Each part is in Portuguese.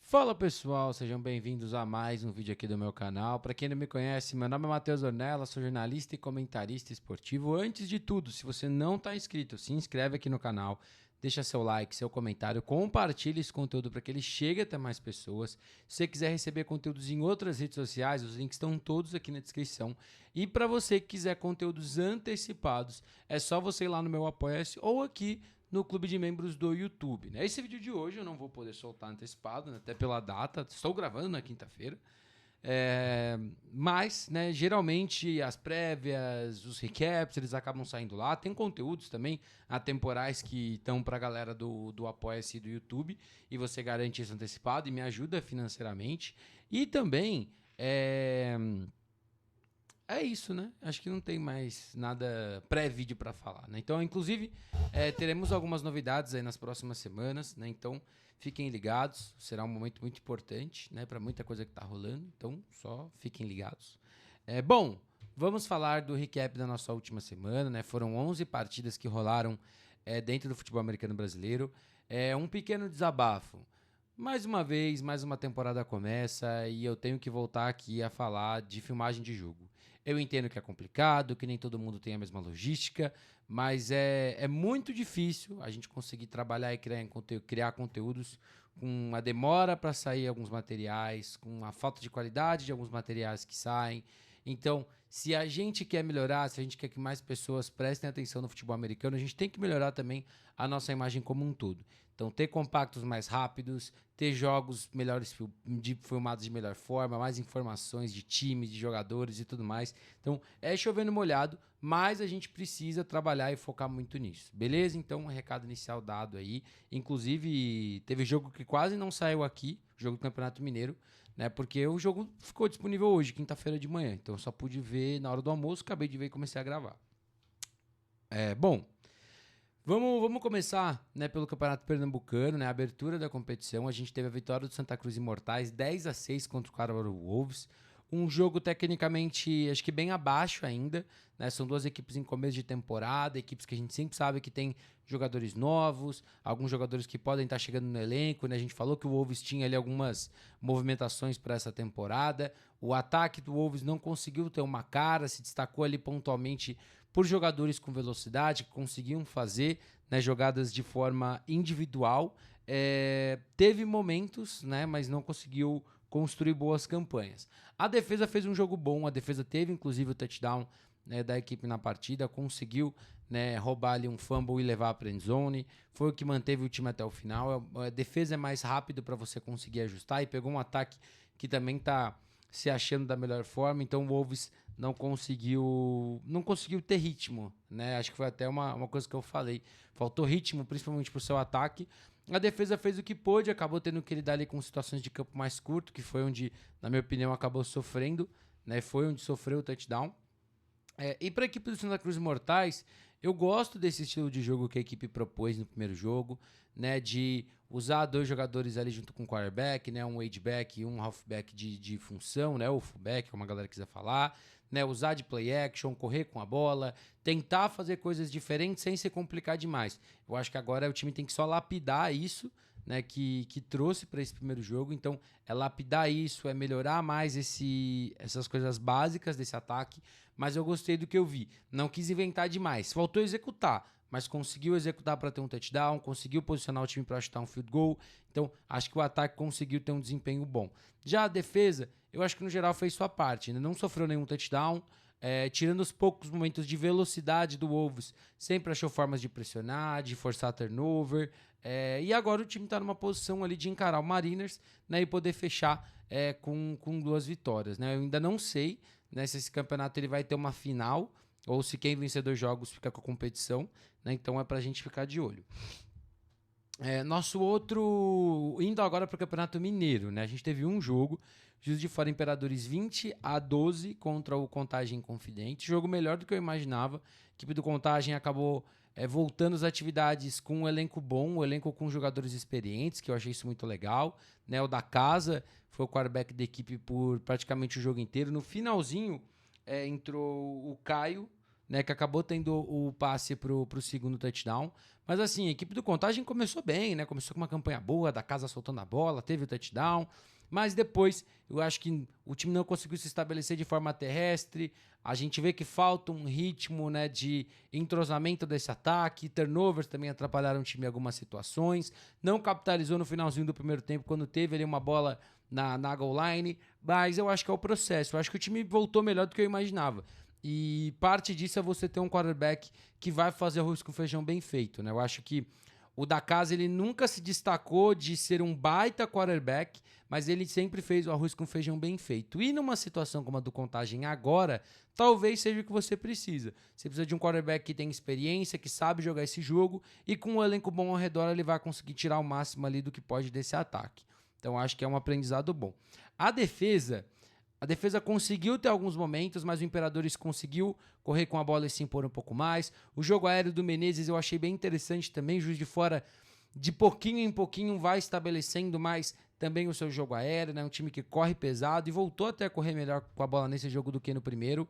Fala pessoal, sejam bem-vindos a mais um vídeo aqui do meu canal. Para quem não me conhece, meu nome é Matheus Ornella, sou jornalista e comentarista esportivo. Antes de tudo, se você não está inscrito, se inscreve aqui no canal, deixa seu like, seu comentário, compartilhe esse conteúdo para que ele chegue até mais pessoas. Se você quiser receber conteúdos em outras redes sociais, os links estão todos aqui na descrição. E para você que quiser conteúdos antecipados, é só você ir lá no meu Apoia-se ou aqui no clube de membros do YouTube. Né? Esse vídeo de hoje eu não vou poder soltar antecipado, né? Até pela data, estou gravando na quinta-feira. Mas, né, geralmente as prévias, os recaps, eles acabam saindo lá. Tem conteúdos também atemporais que estão para a galera do Apoia-se do YouTube e você garante isso antecipado e me ajuda financeiramente. E também é isso, né? Acho que não tem mais nada pré-vídeo para falar, né? Então, inclusive, teremos algumas novidades aí nas próximas semanas, né? Então, fiquem ligados. Será um momento muito importante, né? Para muita coisa que tá rolando. Então, só fiquem ligados. Bom, vamos falar do recap da nossa última semana, né? Foram 11 partidas que rolaram dentro do futebol americano brasileiro. Um pequeno desabafo. Mais uma vez, mais uma temporada começa e eu tenho que voltar aqui a falar de filmagem de jogo. Eu entendo que é complicado, que nem todo mundo tem a mesma logística, mas é muito difícil a gente conseguir trabalhar e criar conteúdos com a demora para sair alguns materiais, com a falta de qualidade de alguns materiais que saem. Então, se a gente quer melhorar, se a gente quer que mais pessoas prestem atenção no futebol americano, a gente tem que melhorar também a nossa imagem como um todo. Então, ter compactos mais rápidos, ter jogos melhores filmados de melhor forma, mais informações de times, de jogadores e tudo mais. Então, é chovendo molhado, mas a gente precisa trabalhar e focar muito nisso. Beleza? Então, um recado inicial dado aí. Inclusive, teve jogo que quase não saiu aqui, jogo do Campeonato Mineiro, né? Porque o jogo ficou disponível hoje, quinta-feira de manhã. Então, eu só pude ver na hora do almoço, acabei de ver e comecei a gravar. Bom, vamos começar, né, pelo Campeonato Pernambucano, né, a abertura da competição. A gente teve a vitória do Santa Cruz Imortais, 10-6 contra o Caruaru Wolves. Um jogo tecnicamente, acho que bem abaixo ainda, né? São duas equipes em começo de temporada, equipes que a gente sempre sabe que tem jogadores novos, alguns jogadores que podem estar chegando no elenco, né? A gente falou que o Wolves tinha ali algumas movimentações para essa temporada. O ataque do Wolves não conseguiu ter uma cara, se destacou ali pontualmente por jogadores com velocidade que conseguiam fazer, né, jogadas de forma individual. Teve momentos, né, mas não conseguiu construir boas campanhas. A defesa fez um jogo bom, a defesa teve inclusive o touchdown, né, da equipe na partida, conseguiu, né, roubar ali um fumble e levar a endzone, foi o que manteve o time até o final. A defesa é mais rápido para você conseguir ajustar e pegou um ataque que também está se achando da melhor forma, então o Wolves não conseguiu ter ritmo, né? Acho que foi até uma coisa que eu falei. Faltou ritmo, principalmente pro seu ataque. A defesa fez o que pôde, acabou tendo que lidar ali com situações de campo mais curto, que foi onde, na minha opinião, acabou sofrendo, né? Foi onde sofreu o touchdown. E para a equipe do Santa Cruz Mortais, eu gosto desse estilo de jogo que a equipe propôs no primeiro jogo, né, de usar dois jogadores ali junto com o quarterback, né, um wide-back e um halfback de função, né, ou fullback, como a galera quiser falar, né, usar de play action, correr com a bola, tentar fazer coisas diferentes sem se complicar demais. Eu acho que agora o time tem que só lapidar isso, né, que trouxe para esse primeiro jogo. Então, é lapidar isso, é melhorar mais essas coisas básicas desse ataque. Mas eu gostei do que eu vi. Não quis inventar demais. Faltou executar, mas conseguiu executar para ter um touchdown, conseguiu posicionar o time para chutar um field goal. Então, acho que o ataque conseguiu ter um desempenho bom. Já a defesa, eu acho que no geral fez sua parte. Ainda não sofreu nenhum touchdown. Tirando os poucos momentos de velocidade do Wolves, sempre achou formas de pressionar, de forçar turnover. E agora o time está numa posição ali de encarar o Mariners, né, e poder fechar com duas vitórias. Né? Eu ainda não sei, né, se esse campeonato ele vai ter uma final ou se quem vencer dois jogos fica com a competição. Né? Então é para a gente ficar de olho. Nosso outro. Indo agora para o Campeonato Mineiro, né? A gente teve um jogo, Juiz de Fora Imperadores 20-12 contra o Contagem Confidente. Jogo melhor do que eu imaginava. A equipe do Contagem acabou voltando às atividades com um elenco bom, um elenco com jogadores experientes, que eu achei isso muito legal. Né? O da casa foi o quarterback da equipe por praticamente o jogo inteiro. No finalzinho entrou o Caio. né, que acabou tendo o passe pro segundo touchdown. Mas assim, a equipe do Contagem começou bem, né? Começou com uma campanha boa, da casa soltando a bola, teve o touchdown. Mas depois, eu acho que o time não conseguiu se estabelecer de forma terrestre. A gente vê que falta um ritmo, né, de entrosamento desse ataque. Turnovers também atrapalharam o time em algumas situações. Não capitalizou no finalzinho do primeiro tempo, quando teve ali uma bola na goal line. Mas eu acho que é o processo. Eu acho que o time voltou melhor do que eu imaginava. E parte disso é você ter um quarterback que vai fazer arroz com feijão bem feito, né? Eu acho que o da casa, ele nunca se destacou de ser um baita quarterback, mas ele sempre fez o arroz com feijão bem feito. E numa situação como a do Contagem agora, talvez seja o que você precisa. Você precisa de um quarterback que tem experiência, que sabe jogar esse jogo, e com um elenco bom ao redor ele vai conseguir tirar o máximo ali do que pode desse ataque. Então acho que é um aprendizado bom. A defesa conseguiu ter alguns momentos, mas o Imperadores conseguiu correr com a bola e se impor um pouco mais. O jogo aéreo do Menezes eu achei bem interessante também. Juiz de Fora, de pouquinho em pouquinho, vai estabelecendo mais também o seu jogo aéreo, né? Um time que corre pesado e voltou até a correr melhor com a bola nesse jogo do que no primeiro.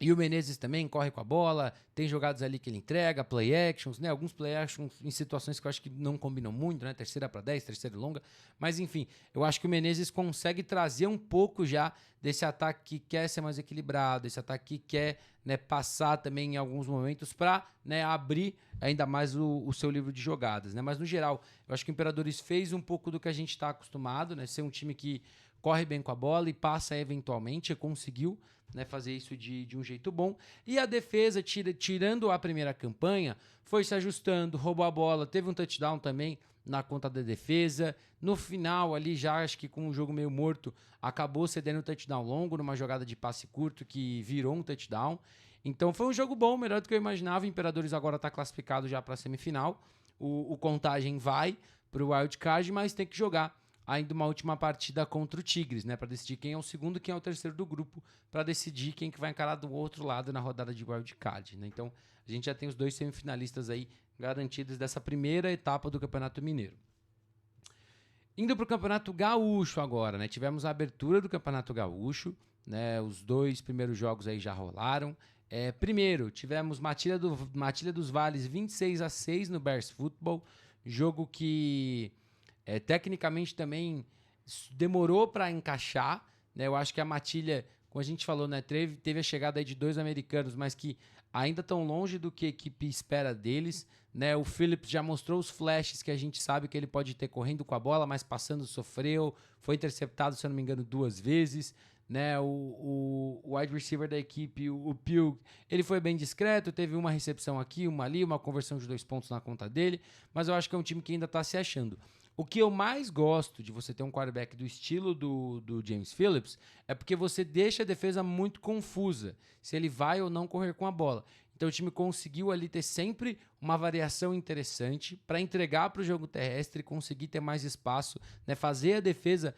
E o Menezes também corre com a bola, tem jogadas ali que ele entrega, play actions, né? Alguns play actions em situações que eu acho que não combinam muito, né? Terceira para 10, terceira longa. Mas enfim, eu acho que o Menezes consegue trazer um pouco já desse ataque que quer ser mais equilibrado, esse ataque que quer, né, passar também em alguns momentos para, né, abrir ainda mais o seu livro de jogadas, né? Mas no geral, eu acho que o Imperadores fez um pouco do que a gente está acostumado, né? Ser um time que corre bem com a bola e passa eventualmente, conseguiu, né, fazer isso de um jeito bom. E a defesa, tirando a primeira campanha, foi se ajustando, roubou a bola, teve um touchdown também na conta da defesa. No final ali, já acho que com o jogo meio morto, acabou cedendo um touchdown longo numa jogada de passe curto que virou um touchdown. Então foi um jogo bom, melhor do que eu imaginava. O Imperadores agora está classificado já para a semifinal. O Contagem vai para o Wild Card, mas tem que jogar ainda uma última partida contra o Tigres, né, para decidir quem é o segundo e quem é o terceiro do grupo, para decidir quem que vai encarar do outro lado na rodada de Wild Card, né? Então, a gente já tem os 2 semifinalistas aí garantidos dessa primeira etapa do Campeonato Mineiro. Indo para o Campeonato Gaúcho agora, né? Tivemos a abertura do Campeonato Gaúcho, né? Os 2 primeiros jogos aí já rolaram. Primeiro, tivemos Matilha dos Vales 26-6 no Bears Football, jogo que tecnicamente também demorou para encaixar, né? Eu acho que a Matilha, como a gente falou, né, teve a chegada aí de 2 americanos, mas que ainda estão longe do que a equipe espera deles, né? O Phillips já mostrou os flashes que a gente sabe que ele pode ter correndo com a bola, mas passando sofreu, foi interceptado, se eu não me engano, 2 vezes, né? O wide receiver da equipe, o Pugh, ele foi bem discreto, teve uma recepção aqui, uma ali, uma conversão de 2 pontos na conta dele, mas eu acho que é um time que ainda está se achando. O que eu mais gosto de você ter um quarterback do estilo do James Phillips é porque você deixa a defesa muito confusa, se ele vai ou não correr com a bola. Então o time conseguiu ali ter sempre uma variação interessante para entregar para o jogo terrestre, conseguir ter mais espaço, né, fazer a defesa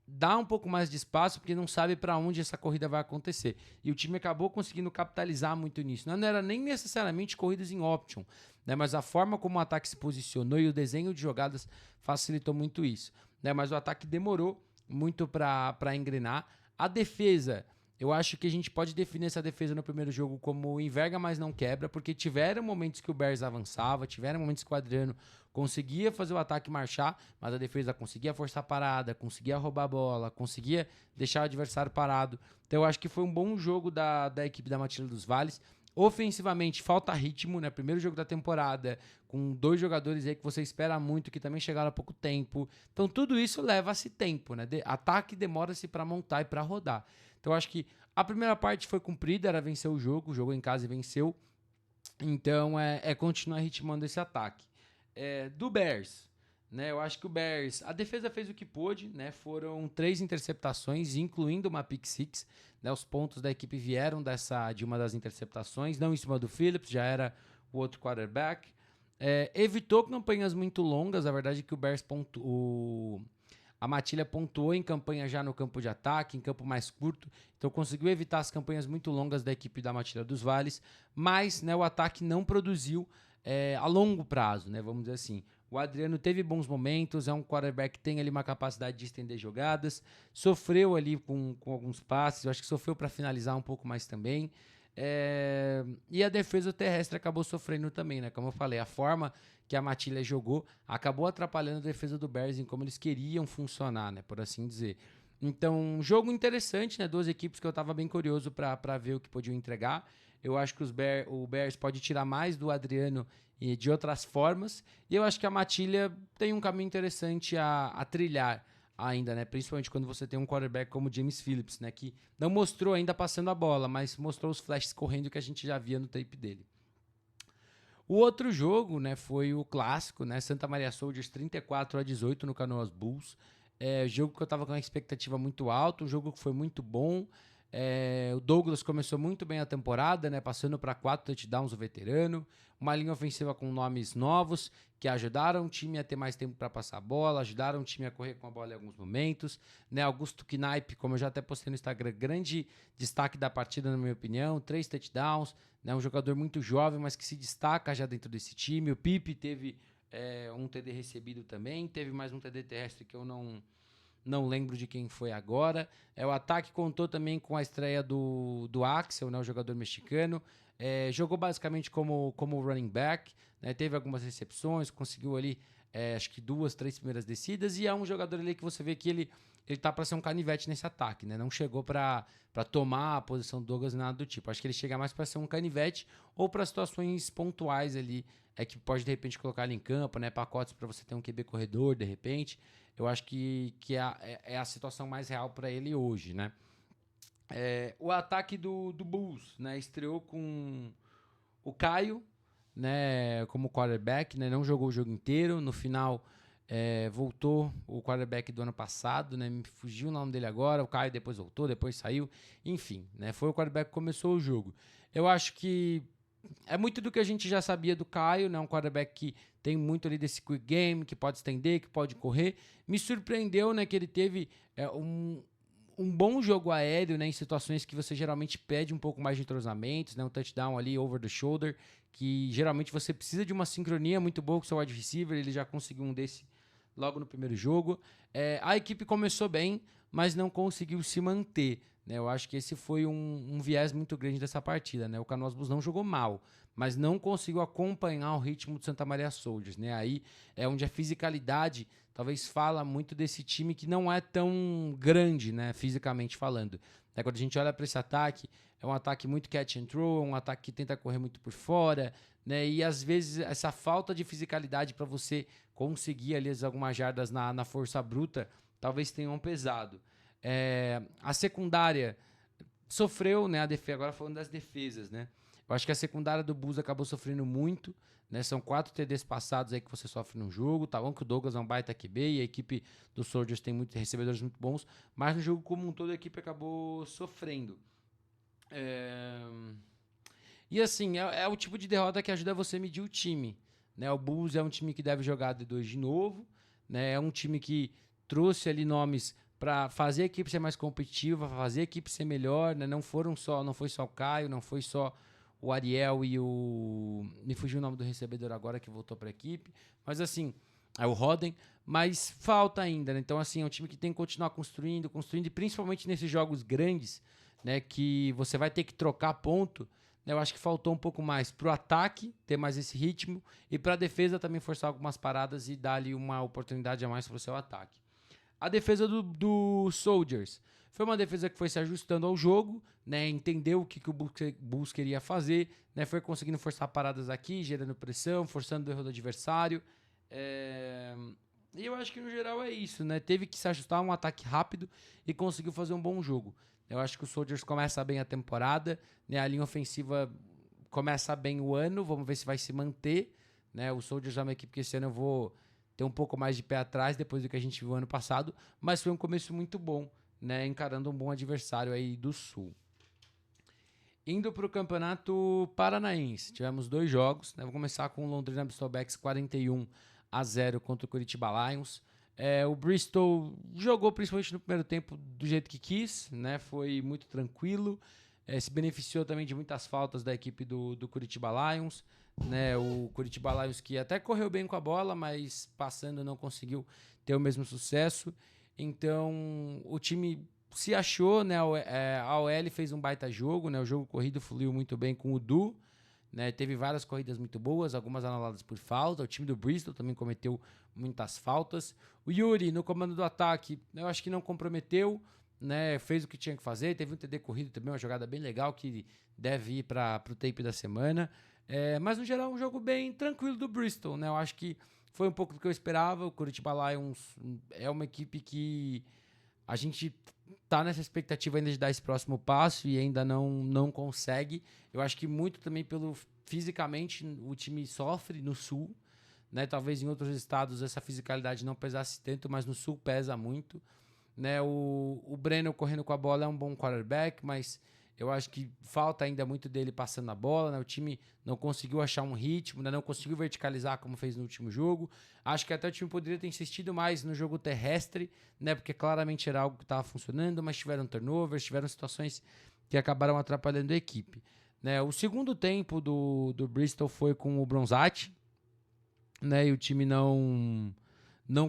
dar um pouco mais de espaço, porque não sabe para onde essa corrida vai acontecer. E o time acabou conseguindo capitalizar muito nisso. Não era nem necessariamente corridas em option, né? Mas a forma como o ataque se posicionou e o desenho de jogadas facilitou muito isso, né? Mas o ataque demorou muito para engrenar. A defesa, eu acho que a gente pode definir essa defesa no primeiro jogo como enverga, mas não quebra, porque tiveram momentos que o Bears avançava, tiveram momentos que o Adriano conseguia fazer o ataque marchar, mas a defesa conseguia forçar a parada, conseguia roubar a bola, conseguia deixar o adversário parado. Então eu acho que foi um bom jogo da equipe da Matilha dos Vales. Ofensivamente, falta ritmo, né? Primeiro jogo da temporada, com 2 jogadores aí que você espera muito, que também chegaram há pouco tempo. Então tudo isso leva-se tempo, né? Ataque demora-se para montar e para rodar. Então eu acho que a primeira parte foi cumprida, era vencer o jogo, jogou em casa e venceu. Então continuar ritmando esse ataque. Do Bears, né? Eu acho que o Bears, a defesa fez o que pôde, né? Foram 3 interceptações, incluindo uma pick six, né? Os pontos da equipe vieram de uma das interceptações, não em cima do Phillips, já era o outro quarterback. Evitou campanhas muito longas, a verdade é que o Bears a Matilha pontuou em campanha já no campo de ataque, em campo mais curto, então conseguiu evitar as campanhas muito longas da equipe da Matilha dos Vales, mas, né, o ataque não produziu a longo prazo, né, vamos dizer assim. O Adriano teve bons momentos, é um quarterback que tem ali uma capacidade de estender jogadas, sofreu ali com alguns passes, eu acho que sofreu para finalizar um pouco mais também, E a defesa terrestre acabou sofrendo também, né? Como eu falei, a forma que a Matilha jogou acabou atrapalhando a defesa do Bears em como eles queriam funcionar, né? Por assim dizer. Então, um jogo interessante, né? Duas equipes que eu tava bem curioso para ver o que podiam entregar. Eu acho que o Bears pode tirar mais do Adriano e de outras formas. E eu acho que a Matilha tem um caminho interessante a trilhar ainda, né? Principalmente quando você tem um quarterback como James Phillips, né? Que não mostrou ainda passando a bola, mas mostrou os flashes correndo que a gente já via no tape dele. O outro jogo, né, foi o clássico, né? Santa Maria Soldiers 34-18 no Canoas Bulls. Jogo que eu tava com uma expectativa muito alta, um jogo que foi muito bom. O Douglas começou muito bem a temporada, né? Passando para 4 touchdowns o veterano. Uma linha ofensiva com nomes novos que ajudaram o time a ter mais tempo para passar a bola, ajudaram o time a correr com a bola em alguns momentos. Né? Augusto Knaip, como eu já até postei no Instagram, grande destaque da partida, na minha opinião. 3 touchdowns, né? Um jogador muito jovem, mas que se destaca já dentro desse time. O Pipe teve um TD recebido também. Teve mais um TD terrestre que eu não lembro de quem foi agora. O ataque contou também com a estreia do Axel, né, o jogador mexicano. Jogou basicamente como running back, né, teve algumas recepções, conseguiu ali, acho que 2, 3 primeiras descidas. E é um jogador ali que você vê que ele tá para ser um canivete nesse ataque, né? Não chegou para tomar a posição do Douglas, nada do tipo. Acho que ele chega mais para ser um canivete ou para situações pontuais ali, que pode de repente colocar ele em campo, né? Pacotes para você ter um QB corredor de repente. Eu acho que é a situação mais real para ele hoje, né? O ataque do Bulls, né? Estreou com o Caio, né? Como quarterback, né? Não jogou o jogo inteiro. No final, voltou o quarterback do ano passado, né? Me fugiu o nome dele agora. O Caio depois voltou, depois saiu. Enfim, né? Foi o quarterback que começou o jogo. Eu acho que é muito do que a gente já sabia do Caio, né? Um quarterback que tem muito ali desse quick game, que pode estender, que pode correr. Me surpreendeu, né, que ele teve um bom jogo aéreo, né, em situações que você geralmente pede um pouco mais de entrosamentos, né? Um touchdown ali over the shoulder, que geralmente você precisa de uma sincronia muito boa com o seu wide receiver. Ele já conseguiu um desse logo no primeiro jogo. A equipe começou bem, mas não conseguiu se manter. Né, eu acho que esse foi um viés muito grande dessa partida. Né? O Canoas Bulls não jogou mal, mas não conseguiu acompanhar o ritmo do Santa Maria Soldiers. Né? Aí é onde a fisicalidade talvez fala muito desse time que não é tão grande, né, fisicamente falando. Quando a gente olha para esse ataque, é um ataque muito catch and throw, é um ataque que tenta correr muito por fora, né? E às vezes essa falta de fisicalidade para você conseguir ali algumas jardas na força bruta talvez tenham pesado. A secundária sofreu, né? Agora falando das defesas, né? Eu acho que a secundária do Bulls acabou sofrendo muito, né? São 4 TDs passados aí que você sofre no jogo. Tá bom que o Douglas é um baita QB e a equipe dos Soldiers tem recebedores muito bons, mas no jogo como um todo a equipe acabou sofrendo. E assim, é o tipo de derrota que ajuda você a medir o time, né? O Bulls é um time que deve jogar D2 de novo, né? É um time que trouxe ali nomes para fazer a equipe ser mais competitiva, fazer a equipe ser melhor, né? Não foi só o Caio, não foi só o Ariel e o... Me fugiu o nome do recebedor agora que voltou para a equipe. Mas assim, é o Roden. Mas falta ainda, né? Então assim, é um time que tem que continuar construindo, e principalmente nesses jogos grandes, né? Que você vai ter que trocar ponto. Eu acho que faltou um pouco mais pro ataque, ter mais esse ritmo, e pra defesa também forçar algumas paradas e dar ali uma oportunidade a mais pro seu ataque. A defesa do Soldiers foi uma defesa que foi se ajustando ao jogo, né? Entendeu o que o Bulls queria fazer, né? Foi conseguindo forçar paradas aqui, gerando pressão, forçando o erro do adversário. E eu acho que no geral é isso, né? Teve que se ajustar a um ataque rápido e conseguiu fazer um bom jogo. Eu acho que o Soldiers começa bem a temporada, né? A linha ofensiva começa bem o ano, vamos ver se vai se manter, né? O Soldiers é uma equipe que esse ano eu vou ter um pouco mais de pé atrás depois do que a gente viu ano passado, mas foi um começo muito bom, né? Encarando um bom adversário aí do Sul. Indo para o Campeonato Paranaense, tivemos 2 jogos, né? Vou começar com o Londrina Bristol-Becks 41-0 contra o Curitiba Lions. O Bristol jogou principalmente no primeiro tempo do jeito que quis, né? Foi muito tranquilo, se beneficiou também de muitas faltas da equipe do Curitiba Lions, né? O Curitiba Lions que até correu bem com a bola, mas passando não conseguiu ter o mesmo sucesso. Então o time se achou, né? A OL fez um baita jogo, né? O jogo corrido fluiu muito bem com o Du, né? Teve várias corridas muito boas, algumas anuladas por falta. O time do Bristol também cometeu muitas faltas. O Yuri, no comando do ataque, eu acho que não comprometeu, né? Fez o que tinha que fazer. Teve um TD corrido também, uma jogada bem legal que deve ir para o tape da semana. Mas, no geral, um jogo bem tranquilo do Bristol, né? Eu acho que foi um pouco do que eu esperava. O Curitiba Lions é uma equipe que a gente tá nessa expectativa ainda de dar esse próximo passo e ainda não consegue. Eu acho que muito também pelo fisicamente o time sofre no Sul, né? Talvez em outros estados essa fisicalidade não pesasse tanto, mas no Sul pesa muito, né? O Breno correndo com a bola é um bom quarterback, mas eu acho que falta ainda muito dele passando a bola, né? O time não conseguiu achar um ritmo, né? Não conseguiu verticalizar como fez no último jogo. Acho que até o time poderia ter insistido mais no jogo terrestre, né? Porque claramente era algo que estava funcionando, mas tiveram turnovers, tiveram situações que acabaram atrapalhando a equipe, né? O segundo tempo do Bristol foi com o Bronzatti, né? E o time não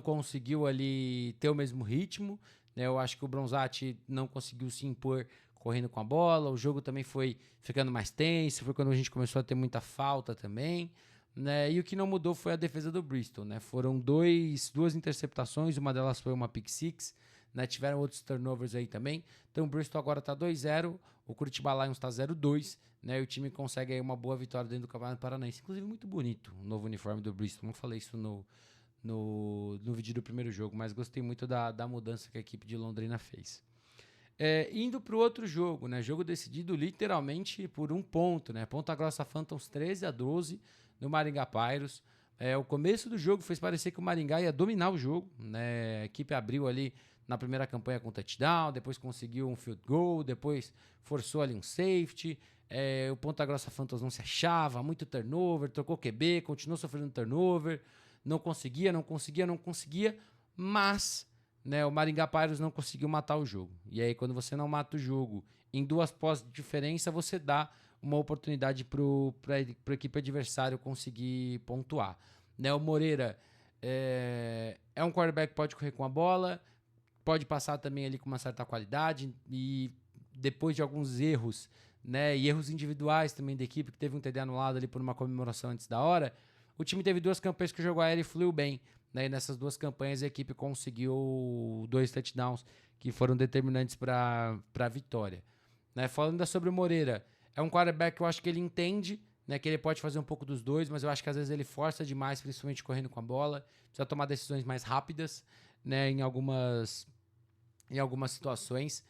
conseguiu ali ter o mesmo ritmo, né? Eu acho que o Bronzatti não conseguiu se impor correndo com a bola, o jogo também foi ficando mais tenso, foi quando a gente começou a ter muita falta também, né? E o que não mudou foi a defesa do Bristol, né? Foram duas interceptações, uma delas foi uma pick six, né? Tiveram outros turnovers aí também. Então o Bristol agora tá 2-0, o Curitiba Lions tá 0-2, né? E o time consegue aí uma boa vitória dentro do Campeonato Paranaense. Inclusive muito bonito o novo uniforme do Bristol. Não falei isso no vídeo do primeiro jogo, mas gostei muito da mudança que a equipe de Londrina fez. Indo para o outro jogo, né? Jogo decidido literalmente por um ponto, né? Ponta Grossa Phantoms 13-12 no Maringá Pyrus. O começo do jogo fez parecer que o Maringá ia dominar o jogo, né? A equipe abriu ali na primeira campanha com touchdown, depois conseguiu um field goal, depois forçou ali um safety. O Ponta Grossa Phantoms não se achava, muito turnover, trocou QB, continuou sofrendo turnover, não conseguia, mas, né, o Maringá Pyrus não conseguiu matar o jogo. E aí, quando você não mata o jogo em 2 posses de diferença, você dá uma oportunidade para a equipe adversária conseguir pontuar. Né, o Moreira é um quarterback que pode correr com a bola, pode passar também ali com uma certa qualidade, e depois de alguns erros, né, e erros individuais também da equipe, que teve um TD anulado ali por uma comemoração antes da hora, o time teve 2 campanhas que o jogo aéreo fluiu bem, né, e nessas 2 campanhas a equipe conseguiu 2 touchdowns que foram determinantes para a vitória. Né, falando sobre o Moreira, é um quarterback que eu acho que ele entende, né, que ele pode fazer um pouco dos dois, mas eu acho que às vezes ele força demais, principalmente correndo com a bola, precisa tomar decisões mais rápidas, né, em algumas situações.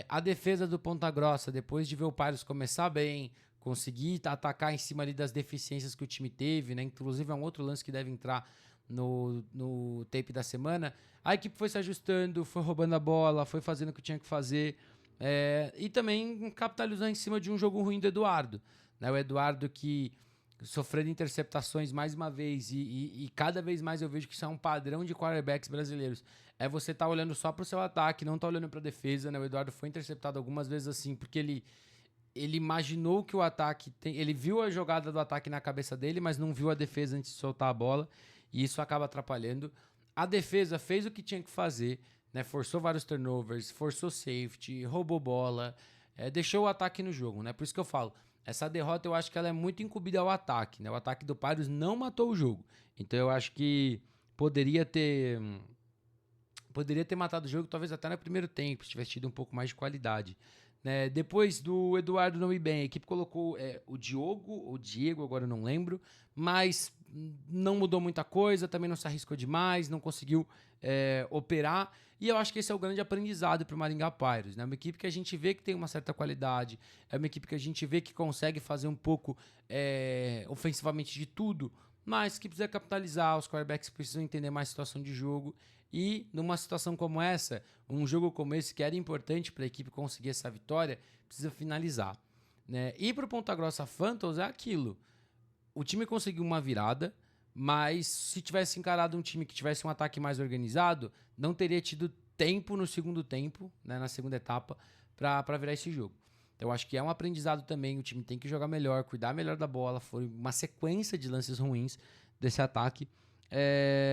A defesa do Ponta Grossa, depois de ver o Pyrus começar bem, conseguir atacar em cima ali das deficiências que o time teve, né? Inclusive é um outro lance que deve entrar no tape da semana. A equipe foi se ajustando, foi roubando a bola, foi fazendo o que tinha que fazer, e também capitalizou em cima de um jogo ruim do Eduardo, né? O Eduardo que sofrendo interceptações mais uma vez e cada vez mais eu vejo que isso é um padrão de quarterbacks brasileiros. Você tá olhando só pro seu ataque, não tá olhando pra defesa, né? O Eduardo foi interceptado algumas vezes assim, porque ele imaginou que o ataque ele viu a jogada do ataque na cabeça dele, mas não viu a defesa antes de soltar a bola, e isso acaba atrapalhando. A defesa fez o que tinha que fazer, né? Forçou vários turnovers, forçou safety, roubou bola, deixou o ataque no jogo, né? Por isso que eu falo, essa derrota eu acho que ela é muito incumbida ao ataque, né? O ataque do Pyrus não matou o jogo. Então eu acho que poderia ter matado o jogo, talvez até no primeiro tempo, se tivesse tido um pouco mais de qualidade. Né? Depois do Eduardo não ir bem, a equipe colocou o Diego, agora eu não lembro, mas não mudou muita coisa, também não se arriscou demais, não conseguiu operar, e eu acho que esse é o grande aprendizado para o Maringá Pyrus. Né? Uma equipe que a gente vê que tem uma certa qualidade, é uma equipe que a gente vê que consegue fazer um pouco ofensivamente de tudo, mas que precisa capitalizar, os quarterbacks precisam entender mais a situação de jogo. E numa situação como essa, um jogo como esse que era importante para a equipe conseguir essa vitória, precisa finalizar. Né? E para o Ponta Grossa Phantoms é aquilo. O time conseguiu uma virada, mas se tivesse encarado um time que tivesse um ataque mais organizado, não teria tido tempo no segundo tempo, né, na segunda etapa, para virar esse jogo. Então, eu acho que é um aprendizado também. O time tem que jogar melhor, cuidar melhor da bola. Foi uma sequência de lances ruins desse ataque.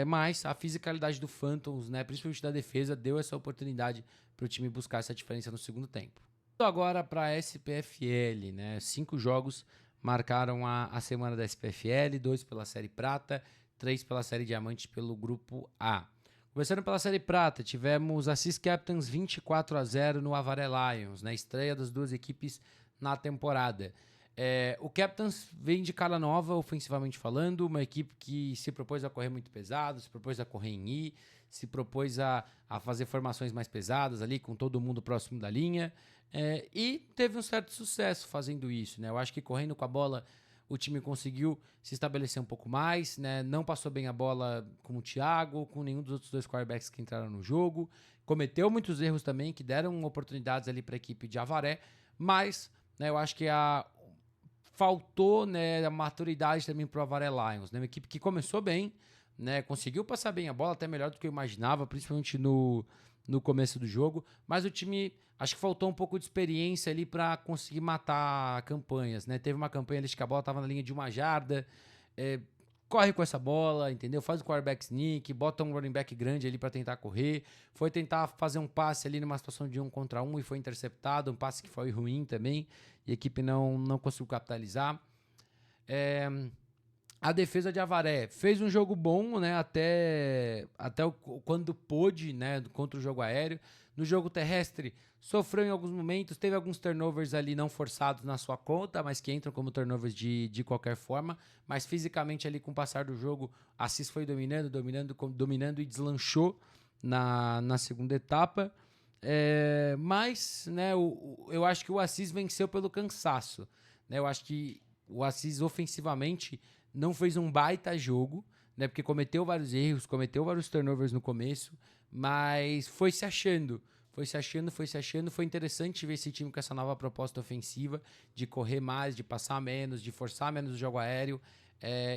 Mas a fisicalidade do Phantoms, né, principalmente da defesa, deu essa oportunidade para o time buscar essa diferença no segundo tempo. Agora para a SPFL, né, 5 jogos marcaram a semana da SPFL, 2 pela Série Prata, 3 pela Série Diamante pelo Grupo A. Começando pela Série Prata, tivemos a Cis Captains 24-0 no Avaré Lions, na estreia das duas equipes na temporada. O Captains vem de cara nova, ofensivamente falando, uma equipe que se propôs a correr muito pesado, se propôs a correr em I, se propôs a fazer formações mais pesadas ali, com todo mundo próximo da linha, e teve um certo sucesso fazendo isso, né? Eu acho que correndo com a bola o time conseguiu se estabelecer um pouco mais, né? Não passou bem a bola com o Thiago, com nenhum dos outros dois quarterbacks que entraram no jogo, cometeu muitos erros também, que deram oportunidades ali para a equipe de Avaré, mas, né, eu acho que faltou, né, a maturidade também para o Avaré Lions, né? Uma equipe que começou bem, né, conseguiu passar bem a bola, até melhor do que eu imaginava, principalmente no começo do jogo, mas o time, acho que faltou um pouco de experiência ali para conseguir matar campanhas, né? Teve uma campanha ali que a bola estava na linha de 1 jarda, corre com essa bola, entendeu? Faz o quarterback sneak, bota um running back grande ali para tentar correr, foi tentar fazer um passe ali numa situação de 1 contra 1 e foi interceptado, um passe que foi ruim também, e a equipe não conseguiu capitalizar. A defesa de Avaré fez um jogo bom, né, até quando pôde, né, contra o jogo aéreo. No jogo terrestre, sofreu em alguns momentos, teve alguns turnovers ali não forçados na sua conta, mas que entram como turnovers de qualquer forma. Mas fisicamente ali, com o passar do jogo, a Cis foi dominando e deslanchou na segunda etapa. Mas, né, eu acho que o Assis venceu pelo cansaço, né? Eu acho que o Assis ofensivamente não fez um baita jogo, né? Porque cometeu vários erros, cometeu vários turnovers no começo, mas foi se achando. Foi interessante ver esse time com essa nova proposta ofensiva, de correr mais, de passar menos, de forçar menos o jogo aéreo.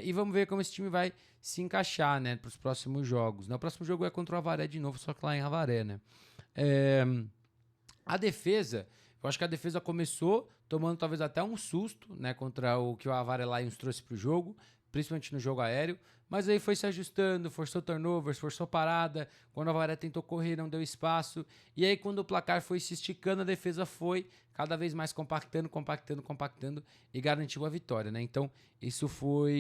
E vamos ver como esse time vai se encaixar, né, para os próximos jogos. O próximo jogo é contra o Avaré de novo, só que lá em Avaré, né? A defesa, eu acho que a defesa começou tomando talvez até um susto, né, contra o que o Avaré Lions trouxe para o jogo, principalmente no jogo aéreo, mas aí foi se ajustando, forçou turnovers, forçou parada, quando o Avaré tentou correr não deu espaço, e aí quando o placar foi se esticando, a defesa foi cada vez mais compactando e garantiu a vitória, né? Então isso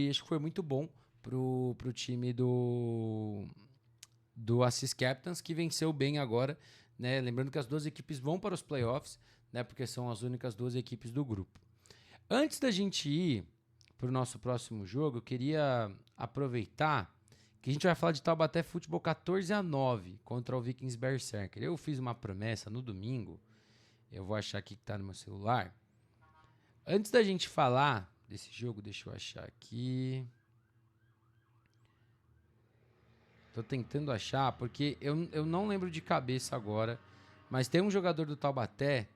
acho que foi muito bom pro time do Assis Captains, que venceu bem agora, né? Lembrando que as duas equipes vão para os playoffs, né? Porque são as únicas duas equipes do grupo. Antes da gente ir para o nosso próximo jogo, eu queria aproveitar que a gente vai falar de Taubaté Futebol 14-9 contra o Vikings Berserker. Eu fiz uma promessa no domingo, eu vou achar aqui que está no meu celular. Antes da gente falar desse jogo, deixa eu achar aqui. Tô tentando achar, porque eu não lembro de cabeça agora, mas tem um jogador do Taubaté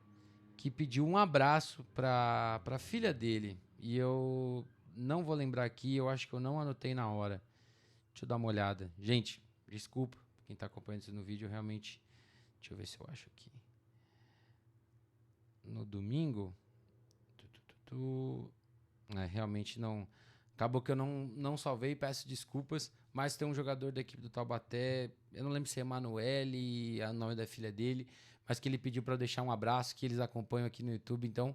que pediu um abraço pra filha dele. E eu não vou lembrar aqui, eu acho que eu não anotei na hora. Deixa eu dar uma olhada. Gente, desculpa, quem tá acompanhando isso no vídeo, realmente... Deixa eu ver se eu acho aqui. No domingo... realmente não... Acabou que eu não salvei, peço desculpas, mas tem um jogador da equipe do Taubaté, eu não lembro se é Emanuele, o nome da filha dele, mas que ele pediu para eu deixar um abraço, que eles acompanham aqui no YouTube, então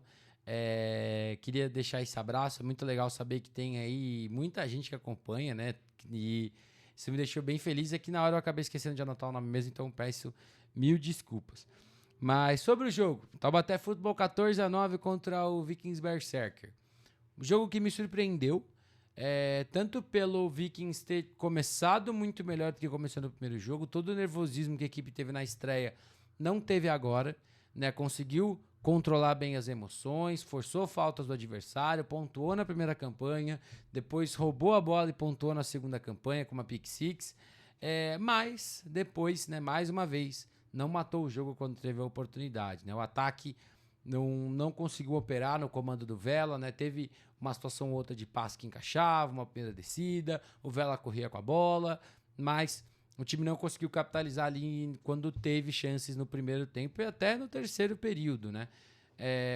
queria deixar esse abraço. É muito legal saber que tem aí muita gente que acompanha, né? E isso me deixou bem feliz. Aqui na hora eu acabei esquecendo de anotar o nome mesmo, então peço mil desculpas. Mas sobre o jogo, Taubaté Futebol 14-9 contra o Vikings Berserker. Um jogo que me surpreendeu, tanto pelo Vikings ter começado muito melhor do que começou no primeiro jogo, todo o nervosismo que a equipe teve na estreia não teve agora, né? Conseguiu controlar bem as emoções, forçou faltas do adversário, pontuou na primeira campanha, depois roubou a bola e pontuou na segunda campanha com uma pick six, mas depois, né, mais uma vez, não matou o jogo quando teve a oportunidade, né? O ataque não conseguiu operar no comando do Vela, né? Teve uma situação ou outra de passe que encaixava, uma primeira descida, o Vela corria com a bola, mas o time não conseguiu capitalizar ali quando teve chances no primeiro tempo e até no terceiro período, né?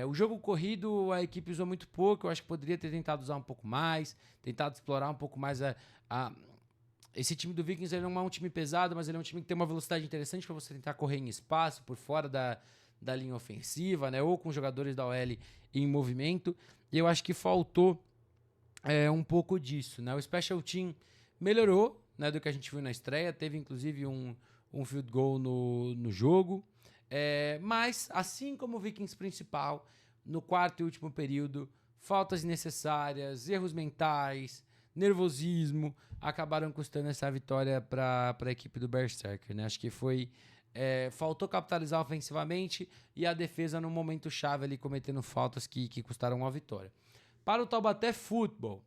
O jogo corrido a equipe usou muito pouco, eu acho que poderia ter tentado usar um pouco mais, tentado explorar um pouco mais esse time do Vikings ele não é um time pesado, mas ele é um time que tem uma velocidade interessante para você tentar correr em espaço, por fora da linha ofensiva, né? Ou com jogadores da OL em movimento. E eu acho que faltou um pouco disso, né? O Special Team melhorou, né, do que a gente viu na estreia. Teve, inclusive, um field goal no jogo. Mas, assim como o Vikings principal, no quarto e último período, faltas desnecessárias, erros mentais, nervosismo, acabaram custando essa vitória para a equipe do Berserker, né? Acho que faltou capitalizar ofensivamente e a defesa no momento chave ali cometendo faltas que custaram a vitória. Para o Taubaté Futebol,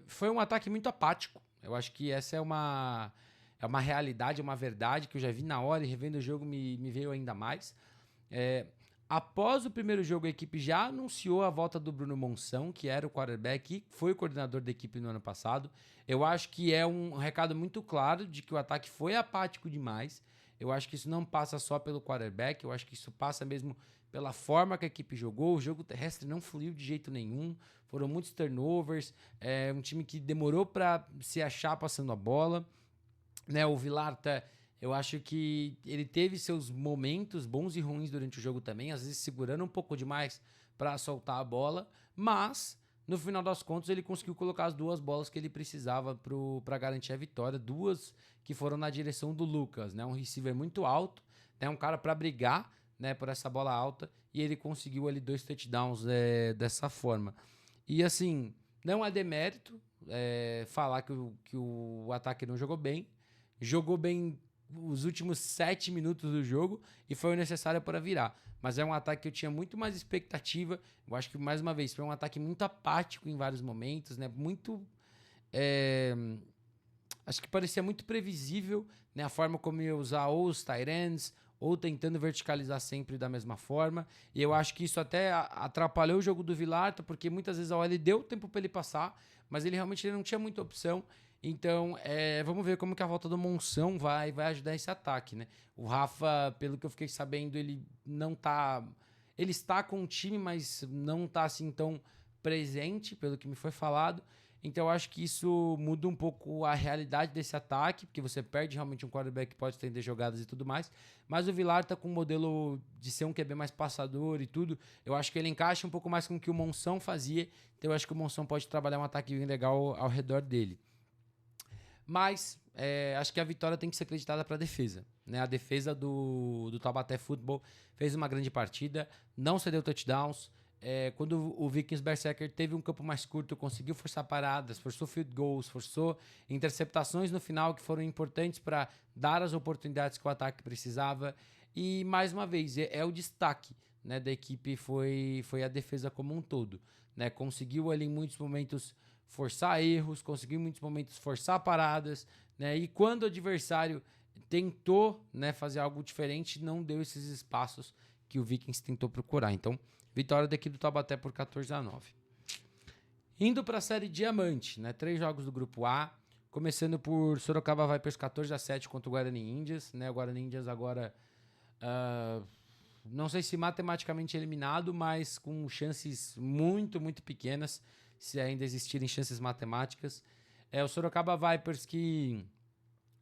foi um ataque muito apático. Eu acho que essa é uma realidade, uma verdade que eu já vi na hora e revendo o jogo me veio ainda mais. Após o primeiro jogo, a equipe já anunciou a volta do Bruno Monção, que era o quarterback e foi o coordenador da equipe no ano passado. Eu acho que é um recado muito claro de que o ataque foi apático demais. Eu acho que isso não passa só pelo quarterback, eu acho que isso passa mesmo pela forma que a equipe jogou. O jogo terrestre não fluiu de jeito nenhum, foram muitos turnovers, um time que demorou para se achar passando a bola, né? O Vilarta, eu acho que ele teve seus momentos bons e ruins durante o jogo também, às vezes segurando um pouco demais para soltar a bola, mas no final das contas ele conseguiu colocar as 2 bolas que ele precisava para garantir a vitória, 2 que foram na direção do Lucas, né? Um receiver muito alto, né? Um cara para brigar, né, por essa bola alta, e ele conseguiu ali 2 touchdowns dessa forma. E assim, não é demérito falar que o ataque não jogou bem os últimos 7 minutos do jogo e foi o necessário para virar. Mas é um ataque que eu tinha muito mais expectativa. Eu acho que, mais uma vez, foi um ataque muito apático em vários momentos, né? Muito... acho que parecia muito previsível, né? A forma como ia usar ou os tight ends, ou tentando verticalizar sempre da mesma forma. E eu acho que isso até atrapalhou o jogo do Vilarta, porque muitas vezes a OL deu tempo para ele passar, mas ele realmente não tinha muita opção. Então, vamos ver como que a volta do Monção vai ajudar esse ataque, né? O Rafa, pelo que eu fiquei sabendo, ele não tá... Ele está com o time, mas não tá assim tão presente, pelo que me foi falado. Então, eu acho que isso muda um pouco a realidade desse ataque, porque você perde realmente um quarterback que pode estender jogadas e tudo mais. Mas o Vilar tá com um modelo de ser um QB mais passador e tudo. Eu acho que ele encaixa um pouco mais com o que o Monção fazia. Então, eu acho que o Monção pode trabalhar um ataque bem legal ao redor dele. Mas acho que a vitória tem que ser acreditada para a defesa, né? A defesa do Taubaté Futebol fez uma grande partida, não cedeu touchdowns. Quando o Vikings Berserker teve um campo mais curto, conseguiu forçar paradas, forçou field goals, forçou interceptações no final que foram importantes para dar as oportunidades que o ataque precisava. E, mais uma vez, o destaque, né, da equipe foi a defesa como um todo, né? Conseguiu ali em muitos momentos forçar erros, conseguiu em muitos momentos forçar paradas, né? E quando o adversário tentou, né, fazer algo diferente, não deu esses espaços que o Vikings tentou procurar. Então, vitória daqui do Taubaté por 14-9. Indo para a série Diamante, né? 3 jogos do grupo A, começando por Sorocaba Vipers 14-7 contra o Guarani Indians, né? O Guarani Indians agora não sei se matematicamente eliminado, mas com chances muito, muito pequenas, se ainda existirem chances matemáticas. O Sorocaba Vipers que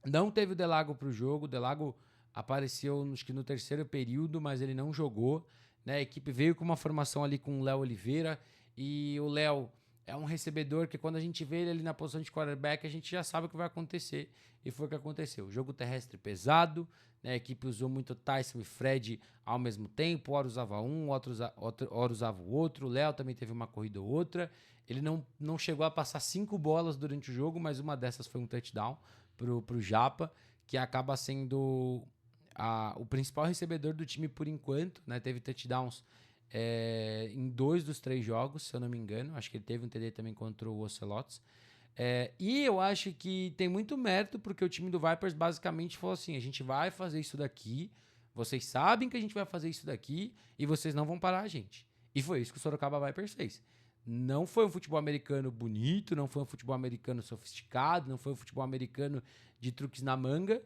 não teve o Delago para o jogo. O Delago apareceu acho que no 3º período, mas ele não jogou, né? A equipe veio com uma formação ali com o Léo Oliveira, e o Léo é um recebedor que quando a gente vê ele ali na posição de quarterback, a gente já sabe o que vai acontecer, e foi o que aconteceu. O jogo terrestre pesado, né? A equipe usou muito Tyson e Fred ao mesmo tempo, ora usava um, ora usava o outro. O Léo também teve uma corrida ou outra. Ele não chegou a passar 5 bolas durante o jogo, mas uma dessas foi um touchdown pro Japa, que acaba sendo o principal recebedor do time por enquanto, né? Teve touchdowns em 2 dos 3 jogos, se eu não me engano. Acho que ele teve um TD também contra o Ocelots. E eu acho que tem muito mérito, porque o time do Vipers basicamente falou assim: a gente vai fazer isso daqui, vocês sabem que a gente vai fazer isso daqui, e vocês não vão parar a gente. E foi isso que o Sorocaba Vipers fez. Não foi um futebol americano bonito, não foi um futebol americano sofisticado, não foi um futebol americano de truques na manga,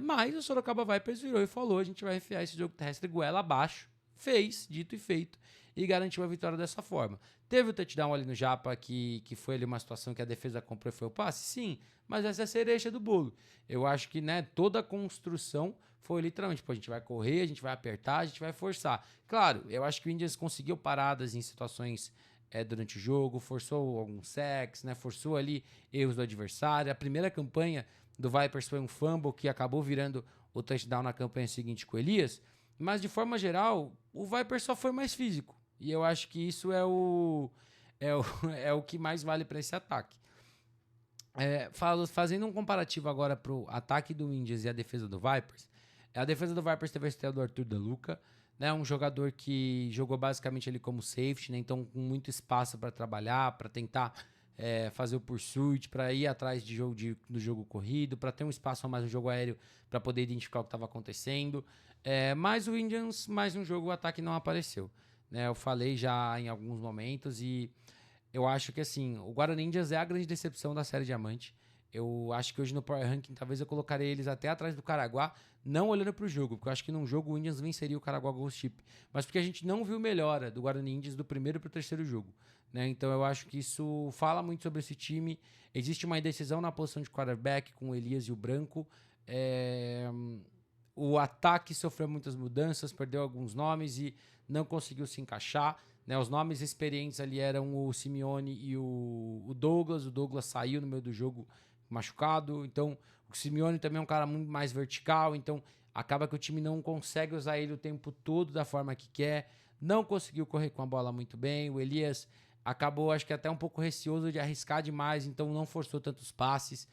mas o Sorocaba Vipers virou e falou: a gente vai enfiar esse jogo terrestre goela abaixo. fez, dito e feito, e garantiu a vitória dessa forma. Teve o touchdown ali no Japa, que foi ali uma situação que a defesa comprou e foi o passe? Sim, mas essa é a cereja do bolo. Eu acho que, né, toda a construção foi literalmente, a gente vai correr, a gente vai apertar, a gente vai forçar. Claro, eu acho que o Indians conseguiu paradas em situações durante o jogo, forçou alguns sacks, né, forçou ali erros do adversário. A primeira campanha do Vipers foi um fumble que acabou virando o touchdown na campanha seguinte com o Elias, mas de forma geral, o Vipers só foi mais físico. E eu acho que isso é o que mais vale para esse ataque. Fazendo um comparativo agora para o ataque do Indians e a defesa do Vipers, a defesa do Vipers teve a estreia do Arthur Deluca, né, um jogador que jogou basicamente ali como safety, né, então com muito espaço para trabalhar, para tentar fazer o pursuit, para ir atrás do jogo corrido, para ter um espaço a mais no jogo aéreo para poder identificar o que estava acontecendo. Mas o Indians, mais um jogo, o ataque não apareceu. Né, eu falei já em alguns momentos e eu acho que assim, o Guarani Indians é a grande decepção da série Diamante. Eu acho que hoje no Power Ranking talvez eu colocaria eles até atrás do Caraguá, não olhando para o jogo, porque eu acho que num jogo o Indians venceria o Caraguá Ghost Ship, mas porque a gente não viu melhora do Guarani Indians do primeiro para o terceiro jogo. Né? Então eu acho que isso fala muito sobre esse time. Existe uma indecisão na posição de quarterback com o Elias e o Branco. O ataque sofreu muitas mudanças, perdeu alguns nomes e não conseguiu se encaixar. Né, os nomes experientes ali eram o Simeone e o Douglas. O Douglas saiu no meio do jogo machucado. Então, o Simeone também é um cara muito mais vertical. Então, acaba que o time não consegue usar ele o tempo todo da forma que quer. Não conseguiu correr com a bola muito bem. O Elias acabou, acho que até um pouco receoso de arriscar demais. Então, não forçou tantos passes,